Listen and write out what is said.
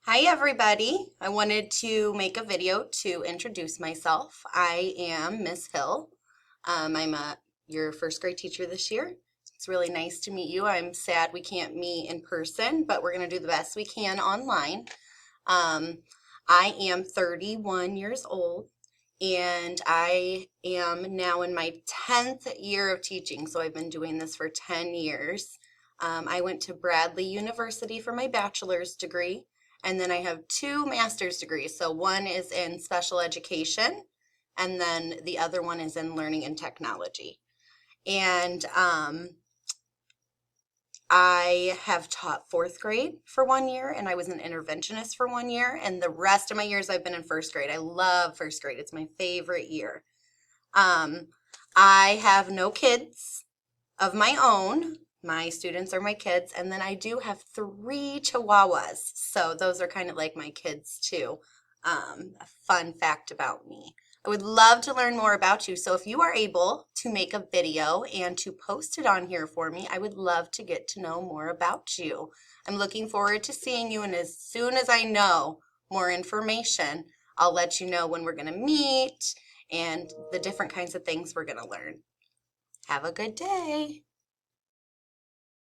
Hi everybody. I wanted to make a video to introduce myself. I am Miss Hill. I'm your first grade teacher this year. It's really nice to meet you. I'm sad we can't meet in person, but we're going to do the best we can online. Um, I am 31 years old and I am now in my 10th year of teaching. So I've been doing this for 10 years. I went to Bradley University for my bachelor's degree. And then I have two master's degrees. So one is in special education, and then the other one is in learning and technology. And I have taught fourth grade for 1 year, and I was an interventionist for 1 year. And the rest of my years, I've been in first grade. I love first grade, it's my favorite year. Um, I have no kids of my own. My students are my kids, and then I do have three Chihuahuas. So those are kind of like my kids too. A fun fact about me. I would love to learn more about you. So if you are able to make a video and to post it on here for me, I would love to get to know more about you. I'm looking forward to seeing you, and as soon as I know more information, I'll let you know when we're going to meet and the different kinds of things we're going to learn. Have a good day.